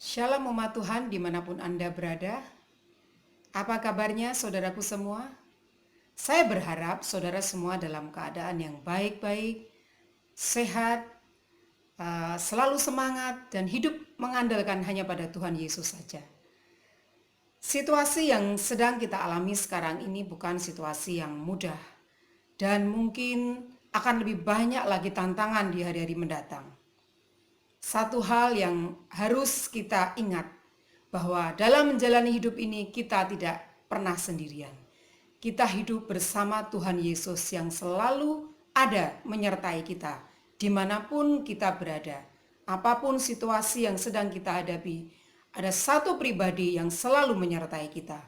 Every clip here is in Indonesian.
Shalom umat Tuhan dimanapun Anda berada. Apa kabarnya saudaraku semua? Saya berharap saudara semua dalam keadaan yang baik-baik, sehat, selalu semangat dan hidup mengandalkan hanya pada Tuhan Yesus saja. Situasi yang sedang kita alami sekarang ini bukan situasi yang mudah dan mungkin akan lebih banyak lagi tantangan di hari-hari mendatang. Satu hal yang harus kita ingat, bahwa dalam menjalani hidup ini kita tidak pernah sendirian. Kita hidup bersama Tuhan Yesus yang selalu ada menyertai kita dimanapun kita berada. Apapun situasi yang sedang kita hadapi, ada satu pribadi yang selalu menyertai kita.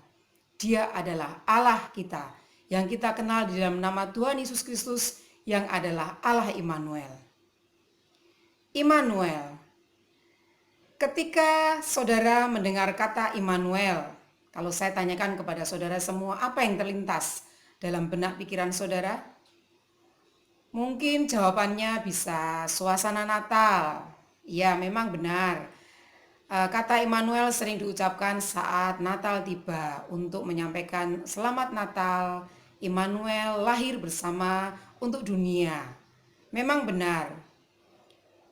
Dia adalah Allah kita yang kita kenal di dalam nama Tuhan Yesus Kristus yang adalah Allah Immanuel. Immanuel. Ketika saudara mendengar kata Immanuel, kalau saya tanyakan kepada saudara semua, apa yang terlintas dalam benak pikiran saudara? Mungkin jawabannya bisa suasana Natal. Ya, memang benar. Kata Immanuel sering diucapkan saat Natal tiba untuk menyampaikan selamat Natal. Immanuel lahir bersama untuk dunia. Memang benar.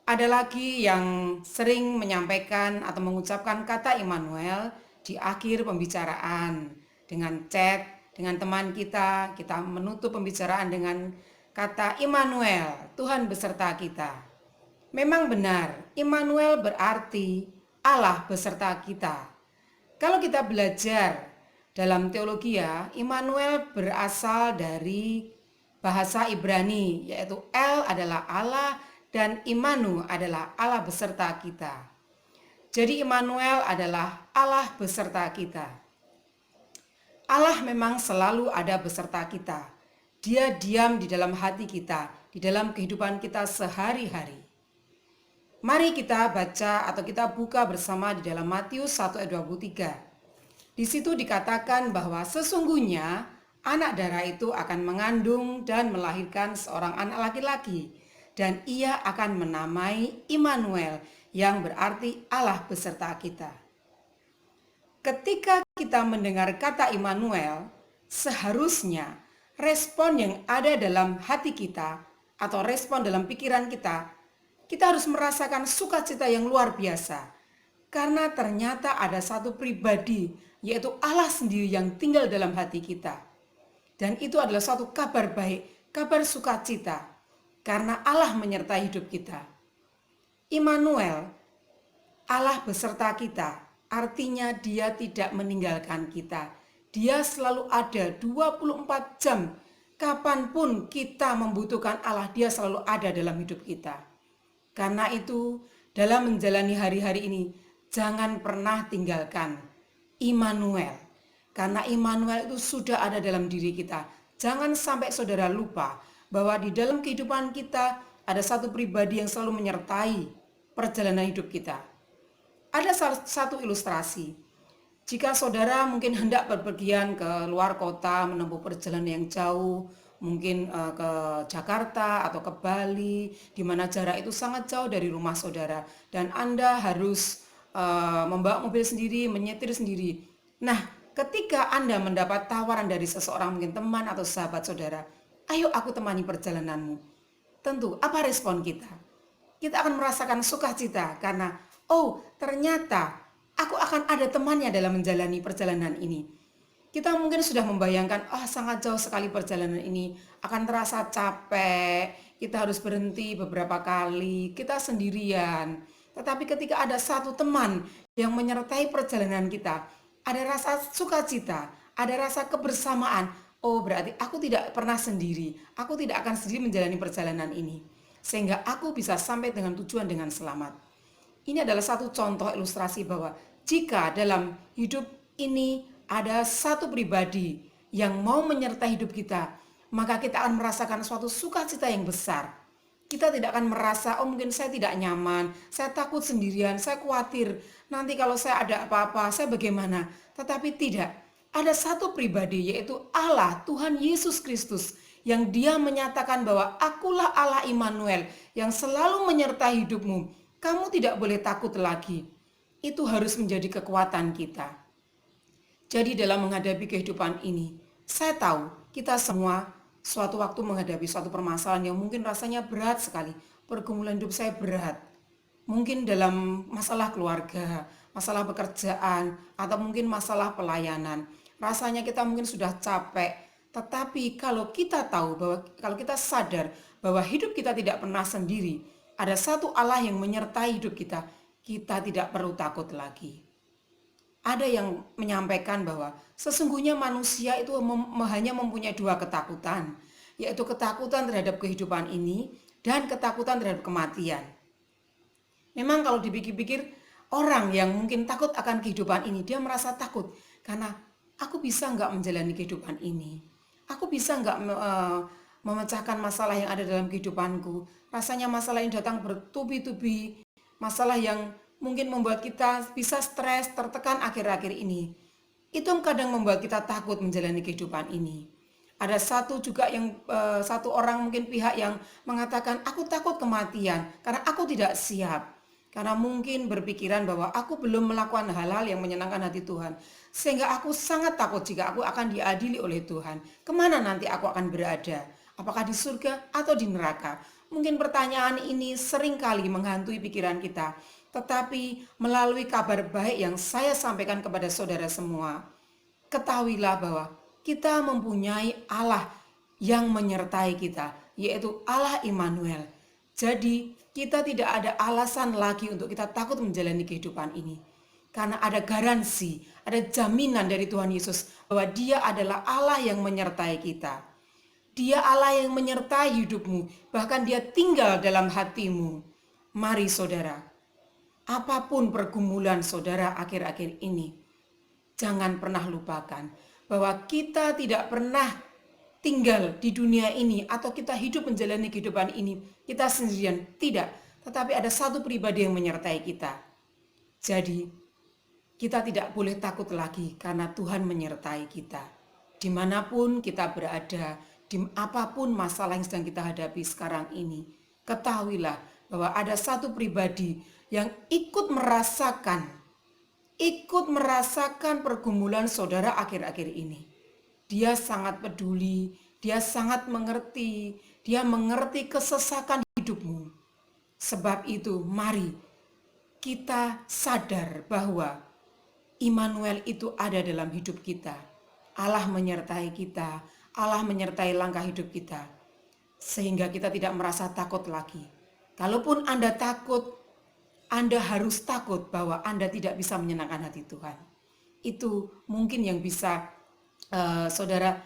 Ada lagi yang sering menyampaikan atau mengucapkan kata Immanuel di akhir pembicaraan dengan chat dengan teman kita menutup pembicaraan dengan kata Immanuel, Tuhan beserta kita. Memang benar, Immanuel berarti Allah beserta kita. Kalau kita belajar dalam teologi, Immanuel berasal dari bahasa Ibrani, yaitu El adalah Allah dan Immanu adalah Allah beserta kita. Jadi Immanuel adalah Allah beserta kita. Allah memang selalu ada beserta kita. Dia diam di dalam hati kita, di dalam kehidupan kita sehari-hari. Mari kita baca atau kita buka bersama di dalam Matius 1 ayat 23. Di situ dikatakan bahwa sesungguhnya anak darah itu akan mengandung dan melahirkan seorang anak laki-laki, dan ia akan menamai Immanuel, yang berarti Allah beserta kita. Ketika kita mendengar kata Immanuel, seharusnya respon yang ada dalam hati kita atau respon dalam pikiran kita harus merasakan sukacita yang luar biasa. Karena ternyata ada satu pribadi, yaitu Allah sendiri yang tinggal dalam hati kita. Dan itu adalah suatu kabar baik, kabar sukacita. Karena Allah menyertai hidup kita. Immanuel, Allah beserta kita, artinya Dia tidak meninggalkan kita. Dia selalu ada 24 jam. Kapanpun kita membutuhkan Allah, Dia selalu ada dalam hidup kita. Karena itu, dalam menjalani hari-hari ini, jangan pernah tinggalkan Immanuel. Karena Immanuel itu sudah ada dalam diri kita. Jangan sampai saudara lupa bahwa di dalam kehidupan kita ada satu pribadi yang selalu menyertai perjalanan hidup kita. Ada satu ilustrasi. Jika saudara mungkin hendak berpergian ke luar kota, menempuh perjalanan yang jauh, mungkin ke Jakarta atau ke Bali, di mana jarak itu sangat jauh dari rumah saudara, dan Anda harus membawa mobil sendiri, menyetir sendiri. Nah, ketika Anda mendapat tawaran dari seseorang, mungkin teman atau sahabat saudara, ayo aku temani perjalananmu. Tentu, apa respon kita? Kita akan merasakan sukacita karena, oh ternyata aku akan ada temannya dalam menjalani perjalanan ini. Kita mungkin sudah membayangkan, sangat jauh sekali perjalanan ini, akan terasa capek, kita harus berhenti beberapa kali, kita sendirian. Tetapi ketika ada satu teman yang menyertai perjalanan kita, ada rasa sukacita, ada rasa kebersamaan. Oh, berarti aku tidak pernah sendiri. Aku tidak akan sendiri menjalani perjalanan ini. Sehingga aku bisa sampai dengan tujuan dengan selamat. Ini adalah satu contoh ilustrasi bahwa jika dalam hidup ini ada satu pribadi yang mau menyertai hidup kita, maka kita akan merasakan suatu sukacita yang besar. Kita tidak akan merasa, mungkin saya tidak nyaman, saya takut sendirian, saya khawatir, nanti kalau saya ada apa-apa, saya bagaimana. Tetapi tidak. Ada satu pribadi, yaitu Allah, Tuhan Yesus Kristus, yang Dia menyatakan bahwa akulah Allah Immanuel yang selalu menyertai hidupmu. Kamu tidak boleh takut lagi. itu harus menjadi kekuatan kita. Jadi dalam menghadapi kehidupan ini, saya tahu kita semua suatu waktu menghadapi suatu permasalahan yang mungkin rasanya berat sekali. Pergumulan hidup saya berat. Mungkin dalam masalah keluarga, masalah pekerjaan, atau mungkin masalah pelayanan. Rasanya kita mungkin sudah capek. Tetapi kalau kita tahu bahwa kalau kita sadar bahwa hidup kita tidak pernah sendiri, ada satu Allah yang menyertai hidup kita, kita tidak perlu takut lagi. Ada yang menyampaikan bahwa sesungguhnya manusia itu hanya mempunyai dua ketakutan, yaitu ketakutan terhadap kehidupan ini dan ketakutan terhadap kematian. Memang kalau dipikir-pikir, orang yang mungkin takut akan kehidupan ini, dia merasa takut karena aku bisa nggak menjalani kehidupan ini, aku bisa nggak memecahkan masalah yang ada dalam kehidupanku. Rasanya masalah yang datang bertubi-tubi, masalah yang mungkin membuat kita bisa stres, tertekan akhir-akhir ini. Itu kadang membuat kita takut menjalani kehidupan ini. Ada satu orang mungkin pihak yang mengatakan aku takut kematian karena aku tidak siap. Karena mungkin berpikiran bahwa aku belum melakukan hal-hal yang menyenangkan hati Tuhan. Sehingga aku sangat takut jika aku akan diadili oleh Tuhan. Kemana nanti aku akan berada? Apakah di surga atau di neraka? Mungkin pertanyaan ini seringkali menghantui pikiran kita. Tetapi melalui kabar baik yang saya sampaikan kepada saudara semua, ketahuilah bahwa kita mempunyai Allah yang menyertai kita, yaitu Allah Immanuel. Jadi kita tidak ada alasan lagi untuk kita takut menjalani kehidupan ini. Karena ada garansi, ada jaminan dari Tuhan Yesus bahwa Dia adalah Allah yang menyertai kita. Dia Allah yang menyertai hidupmu, bahkan Dia tinggal dalam hatimu. Mari saudara, apapun pergumulan saudara akhir-akhir ini, jangan pernah lupakan bahwa kita tidak pernah tinggal di dunia ini atau kita hidup menjalani kehidupan ini kita sendirian, tidak. Tetapi ada satu pribadi yang menyertai kita. Jadi kita tidak boleh takut lagi karena Tuhan menyertai kita. Dimanapun kita berada, di apapun masalah yang sedang kita hadapi sekarang ini, ketahuilah bahwa ada satu pribadi yang ikut merasakan pergumulan saudara akhir-akhir ini. Dia sangat peduli, dia sangat mengerti, dia mengerti kesesakan hidupmu. Sebab itu mari kita sadar bahwa Immanuel itu ada dalam hidup kita. Allah menyertai kita, Allah menyertai langkah hidup kita. Sehingga kita tidak merasa takut lagi. Kalaupun Anda takut, Anda harus takut bahwa Anda tidak bisa menyenangkan hati Tuhan. Itu mungkin yang bisa saudara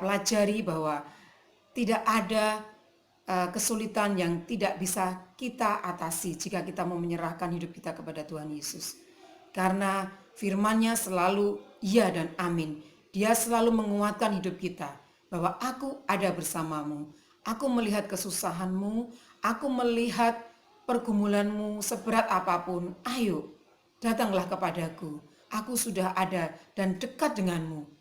pelajari, bahwa tidak ada kesulitan yang tidak bisa kita atasi jika kita mau menyerahkan hidup kita kepada Tuhan Yesus. Karena firman-Nya selalu ya dan amin. Dia selalu menguatkan hidup kita bahwa aku ada bersamamu. Aku melihat kesusahanmu, aku melihat pergumulanmu seberat apapun. Ayo, datanglah kepadaku. Aku sudah ada dan dekat denganmu.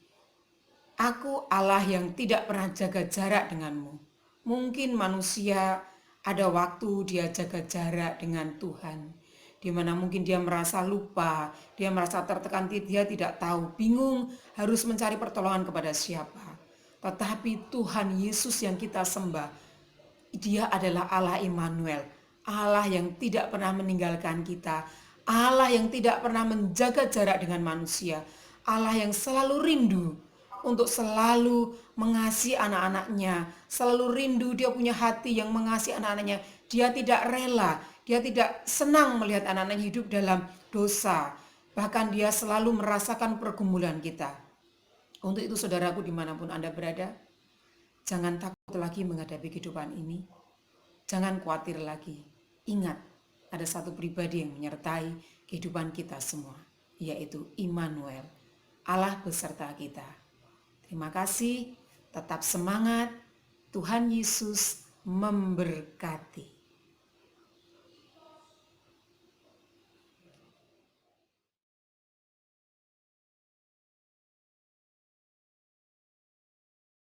Aku Allah yang tidak pernah jaga jarak denganmu. Mungkin manusia ada waktu dia jaga jarak dengan Tuhan, di mana mungkin dia merasa lupa, dia merasa tertekan, dia tidak tahu, bingung harus mencari pertolongan kepada siapa. Tetapi Tuhan Yesus yang kita sembah, Dia adalah Allah Immanuel, Allah yang tidak pernah meninggalkan kita, Allah yang tidak pernah menjaga jarak dengan manusia, Allah yang selalu rindu untuk selalu mengasihi anak-anaknya, selalu rindu, dia punya hati yang mengasihi anak-anaknya. Dia tidak rela, dia tidak senang melihat anak-anaknya hidup dalam dosa. Bahkan dia selalu merasakan pergumulan kita. Untuk itu saudaraku dimanapun Anda berada, jangan takut lagi menghadapi kehidupan ini. Jangan khawatir lagi. Ingat, ada satu pribadi yang menyertai kehidupan kita semua, yaitu Immanuel, Allah beserta kita. Terima kasih, tetap semangat, Tuhan Yesus memberkati.